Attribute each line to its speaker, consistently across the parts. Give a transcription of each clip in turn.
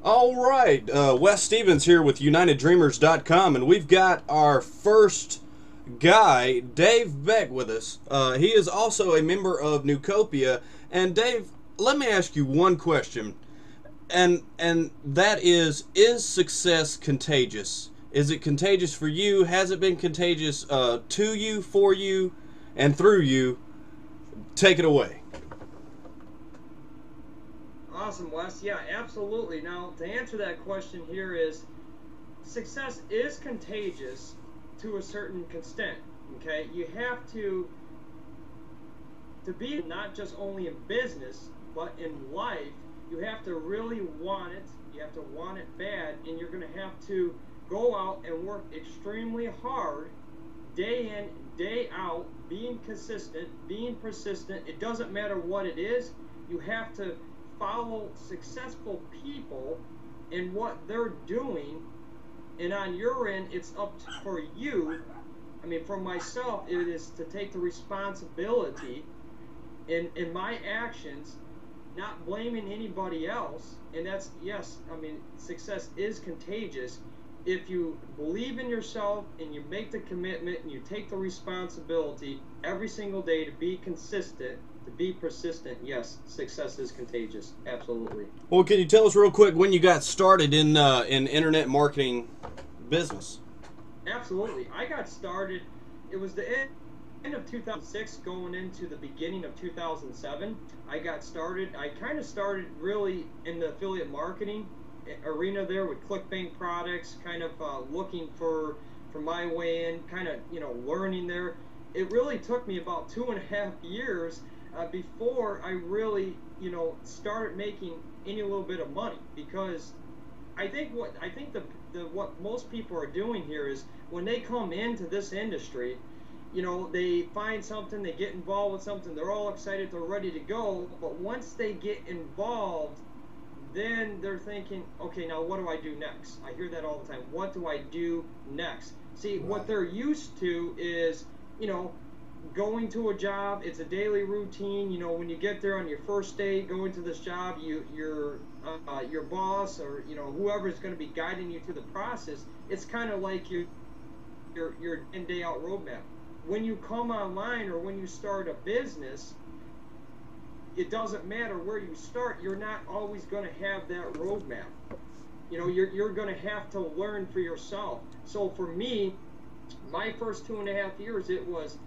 Speaker 1: All right, Wes Stevens here with UnitedDreamers.com, and we've got our first guy, Dave Beck, with us. He is also a member of Neucopia. And Dave, let me ask you one question, and that is success contagious? Is it contagious for you? Has it been contagious to you, for you, and through you? Take it away.
Speaker 2: Awesome, Wes. Yeah, absolutely. Now, to answer that question here is, success is contagious to a certain extent. Okay, you have to be not just only in business, but in life. You have to really want it. You have to want it bad, and you're going to have to go out and work extremely hard, day in, day out, being consistent, being persistent. It doesn't matter what it is. You have to follow successful people and what they're doing, and on your end it's up for you. I mean, for myself, it is to take the responsibility in my actions, not blaming anybody else. And that's, yes, I mean, success is contagious if you believe in yourself and you make the commitment and you take the responsibility every single day to be consistent, to be persistent. Yes, success is contagious. Absolutely.
Speaker 1: Well, can you tell us real quick when you got started in internet marketing business?
Speaker 2: Absolutely. I got started, it was the end of 2006 going into the beginning of 2007. I got started, I kind of started really in the affiliate marketing arena there with ClickBank products, kind of looking for my way in, kind of, you know, learning there. It really took me about 2.5 years before I really, you know, started making any little bit of money, because I think what most people are doing here is when they come into this industry, you know, they find something, they get involved with something, they're all excited, they're ready to go, but once they get involved, then they're thinking, okay, now what do I do next? I hear that all the time. What do I do next? See, what they're used to is, you know, going to a job. It's a daily routine. You know, when you get there on your first day going to this job, your boss, or, you know, whoever is going to be guiding you through the process, it's kind of like your day out roadmap. When you come online or when you start a business, it doesn't matter where you start. You're not always going to have that roadmap. You know, you're going to have to learn for yourself. So for me, my first 2.5 years, it was,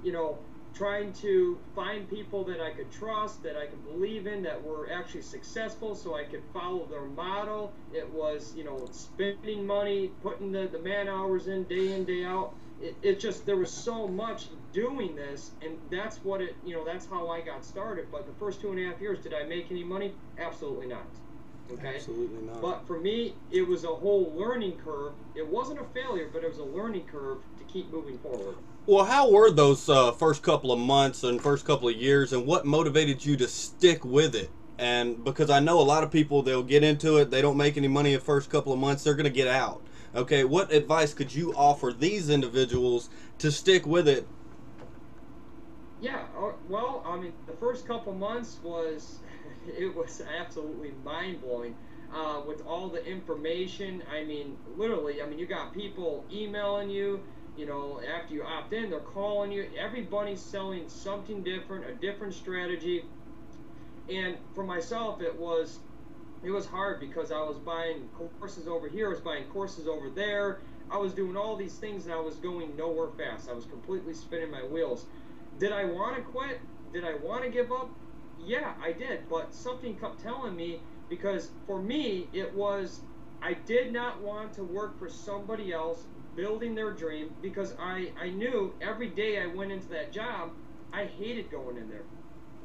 Speaker 2: you know, trying to find people that I could trust, that I could believe in, that were actually successful, so I could follow their model. It was, you know, spending money, putting the man hours in, day out. It just, there was so much doing this, and that's what it, you know, that's how I got started. But the first 2.5 years, did I make any money? Absolutely not. Okay?
Speaker 1: Absolutely not.
Speaker 2: But for me, it was a whole learning curve. It wasn't a failure, but it was a learning curve to keep moving forward.
Speaker 1: Well, how were those first couple of months and first couple of years, and what motivated you to stick with it? And because I know a lot of people, they'll get into it, they don't make any money the first couple of months, they're going to get out. Okay, what advice could you offer these individuals to stick with it?
Speaker 2: Yeah, well, I mean, the first couple months was, it was absolutely mind-blowing with all the information. I mean, literally, I mean, you got people emailing you, you know, after you opt in, they're calling you. Everybody's selling something different, a different strategy. And for myself, it was hard because I was buying courses over here, I was buying courses over there. I was doing all these things and I was going nowhere fast. I was completely spinning my wheels. Did I want to quit? Did I want to give up? Yeah, I did. But something kept telling me, because for me, it was, I did not want to work for somebody else building their dream, because I knew every day I went into that job, I hated going in there.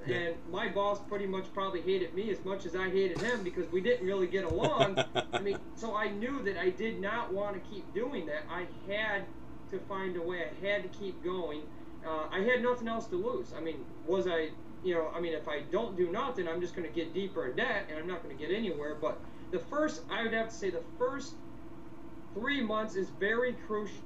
Speaker 2: And my boss pretty much probably hated me as much as I hated him, because we didn't really get along. I mean, so I knew that I did not want to keep doing that. I had to find a way. I had to keep going. I had nothing else to lose. I mean, was I, you know, I mean, if I don't do nothing, I'm just going to get deeper in debt, and I'm not going to get anywhere. But the first, I would have to say, the first 3 months is very crucial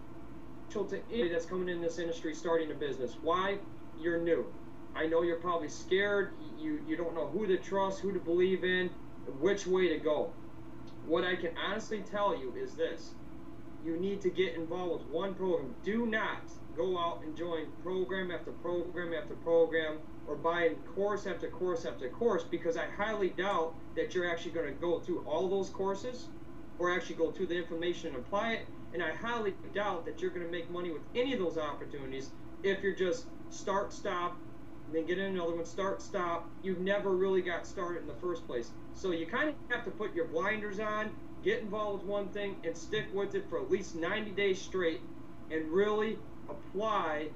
Speaker 2: to anybody that's coming in this industry, starting a business. Why? You're new. I know you're probably scared. You don't know who to trust, who to believe in, which way to go. what I can honestly tell you is this. You need to get involved with one program. Do not go out and join program after program after program, or buying course after course after course, because I highly doubt that you're actually going to go through all those courses or actually go through the information and apply it. And I highly doubt that you're going to make money with any of those opportunities if you're just start, stop, and then get in another one, start, stop. You've never really got started in the first place. So you kind of have to put your blinders on, get involved with one thing, and stick with it for at least 90 days straight, and really apply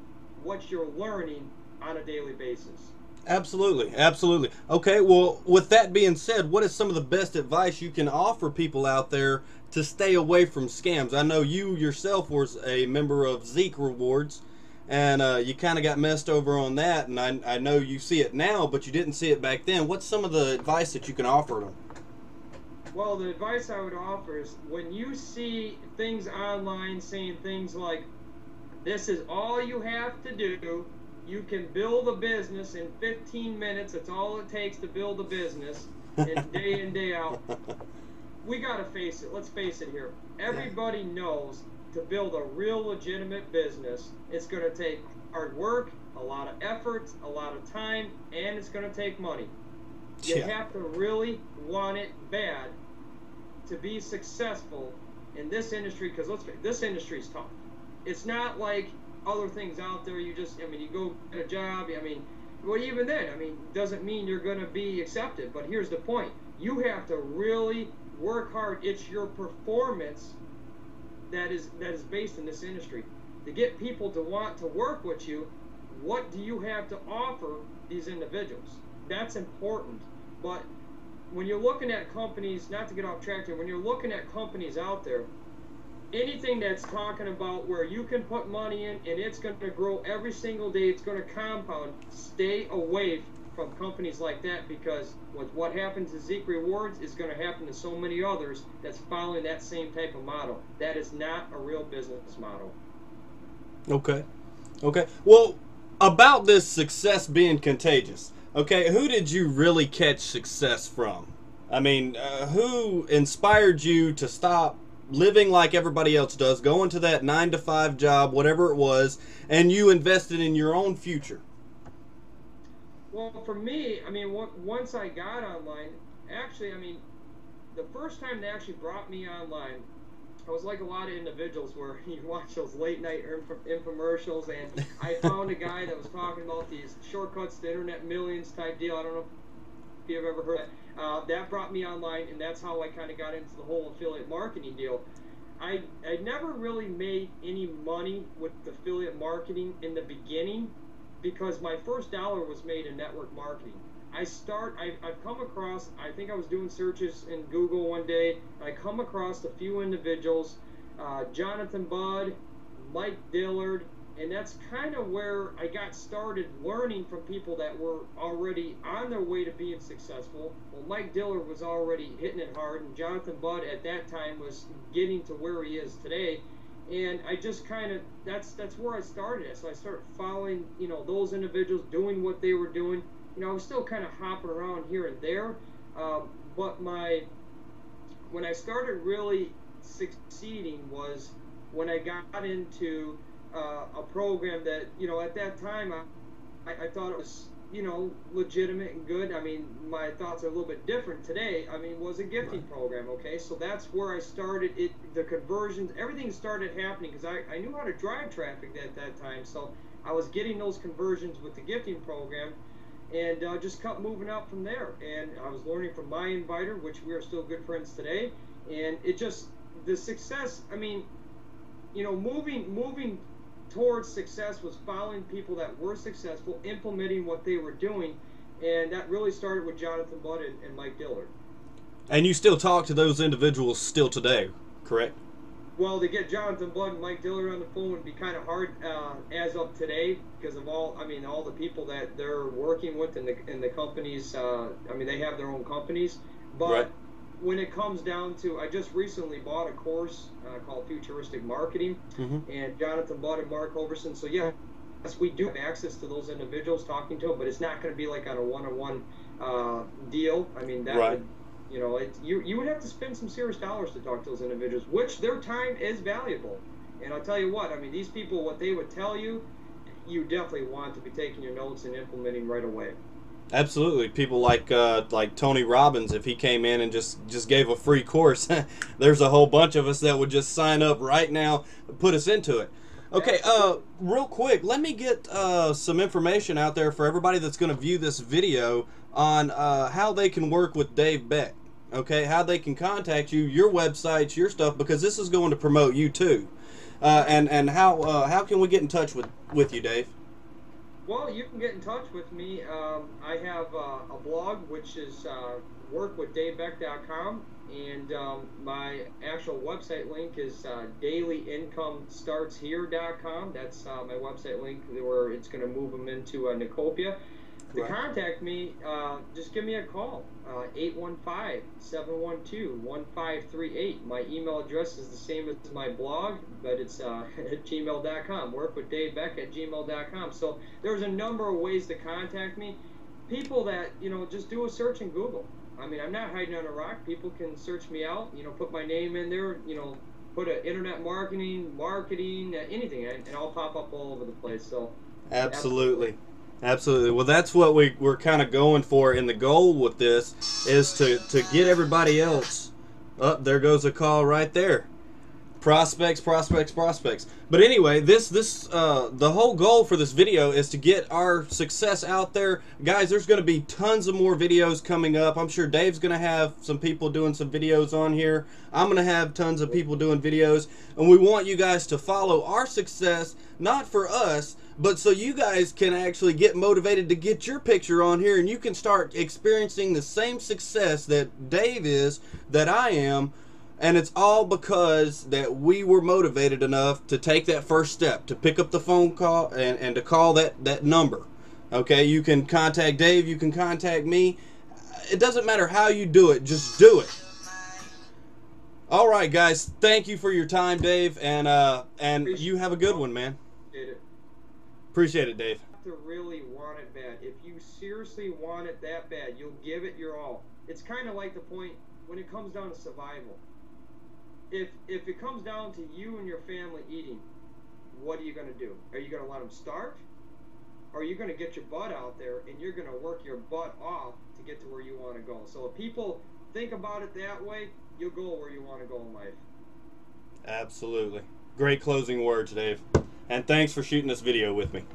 Speaker 2: what you're learning on a daily basis.
Speaker 1: Absolutely, absolutely. Okay, well, with that being said, what is some of the best advice you can offer people out there to stay away from scams? I know you yourself was a member of Zeke Rewards, and you kind of got messed over on that, and I know you see it now, but you didn't see it back then. What's some of the advice that you can offer them?
Speaker 2: Well, the advice I would offer is, when you see things online saying things like, this is all you have to do, you can build a business in 15 minutes, that's all it takes to build a business, and day in, day out, we got to face it. Let's face it here. Everybody knows to build a real legitimate business, it's going to take hard work, a lot of effort, a lot of time, and it's going to take money. You have to really want it bad to be successful in this industry, because this industry is tough. It's not like other things out there. You just, I mean, you go get a job. I mean, well, even then, I mean, doesn't mean you're going to be accepted. But here's the point: you have to really work hard. It's your performance that is based in this industry. To get people to want to work with you, what do you have to offer these individuals? That's important. But when you're looking at companies, not to get off track here, when you're looking at companies out there, anything that's talking about where you can put money in and it's going to grow every single day, it's going to compound, stay away from companies like that, because with what happens to Zeke Rewards is going to happen to so many others that's following that same type of model. That is not a real business model.
Speaker 1: Okay. Well, about this success being contagious, okay, who did you really catch success from? I mean, who inspired you to stop living like everybody else does, going to that 9-to-5 job, whatever it was, and you invested in your own future?
Speaker 2: Well, for me, I mean, once I got online, actually, I mean, the first time they actually brought me online, I was like a lot of individuals where you watch those late night infomercials, and I found a guy that was talking about these shortcuts to internet millions type deal. I don't know if you've ever heard that. That brought me online, and that's how I kind of got into the whole affiliate marketing deal. I never really made any money with affiliate marketing in the beginning, because my first dollar was made in network marketing. I've come across, I think I was doing searches in Google one day, and I come across a few individuals, Jonathan Budd, Mike Dillard, and that's kind of where I got started learning from people that were already on their way to being successful. Well, Mike Dillard was already hitting it hard, and Jonathan Budd at that time was getting to where he is today. And I just kind of, that's where I started. So I started following, you know, those individuals, doing what they were doing. You know, I was still kind of hopping around here and there, but when I started really succeeding was when I got into a program that, you know, at that time I thought it was, you know, legitimate and good. I mean, my thoughts are a little bit different today. I mean, was a gifting program, okay? So that's where I started it, the conversions, everything started happening, because I knew how to drive traffic at that time. So I was getting those conversions with the gifting program, and just kept moving up from there. And I was learning from my inviter, which we are still good friends today. And it just, the success, I mean, you know, moving towards success was following people that were successful, implementing what they were doing, and that really started with Jonathan Budd and Mike Dillard.
Speaker 1: And you still talk to those individuals still today, correct?
Speaker 2: Well, to get Jonathan Budd and Mike Dillard on the phone would be kind of hard as of today, because of all the people that they're working with in the companies. I mean, they have their own companies, but
Speaker 1: right.
Speaker 2: When it comes down to, I just recently bought a course called Futuristic Marketing, and Jonathan Budd and Mark Overson. So yes, we do have access to those individuals, talking to them, but it's not going to be like on a one-on-one deal. I mean, that
Speaker 1: right.
Speaker 2: You know, you would have to spend some serious dollars to talk to those individuals, which their time is valuable. And I'll tell you what, I mean, these people, what they would tell you, you definitely want to be taking your notes and implementing right away.
Speaker 1: Absolutely. People like Tony Robbins, if he came in and just gave a free course, there's a whole bunch of us that would just sign up right now and put us into it. Okay, real quick, let me get some information out there for everybody that's going to view this video on how they can work with Dave Beck. Okay, how they can contact you, your websites, your stuff, because this is going to promote you too. And how can we get in touch with you, Dave?
Speaker 2: Well, you can get in touch with me. I have a blog, which is workwithdavebeck.com, and my actual website link is dailyIncomeStartsHere.com. That's my website link where it's going to move them into Neucopia. To contact me, just give me a call, 815-712-1538. My email address is the same as my blog, but it's at gmail.com, workwithdavebeck@gmail.com. So there's a number of ways to contact me. People that, you know, just do a search in Google. I mean, I'm not hiding on a rock. People can search me out, you know, put my name in there, you know, put a internet marketing, anything, and I'll pop up all over the place. So
Speaker 1: Absolutely. Absolutely. Well, that's what we're kind of going for, and the goal with this is to get everybody else. Oh, there goes a call right there. Prospects. But anyway, the whole goal for this video is to get our success out there. Guys, there's going to be tons of more videos coming up. I'm sure Dave's going to have some people doing some videos on here. I'm going to have tons of people doing videos. And we want you guys to follow our success, not for us, but so you guys can actually get motivated to get your picture on here, and you can start experiencing the same success that Dave is, that I am. And it's all because that we were motivated enough to take that first step, to pick up the phone call and to call that number. Okay, you can contact Dave, you can contact me. It doesn't matter how you do it, just do it. All right, guys, thank you for your time, Dave, and you have a good one, man. Appreciate it, Dave.
Speaker 2: You have to really want it bad. If you seriously want it that bad, you'll give it your all. It's kind of like the point when it comes down to survival. If it comes down to you and your family eating, what are you going to do? Are you going to let them starve? Or are you going to get your butt out there and you're going to work your butt off to get to where you want to go? So if people think about it that way, you'll go where you want to go in life.
Speaker 1: Absolutely. Great closing words, Dave. And thanks for shooting this video with me.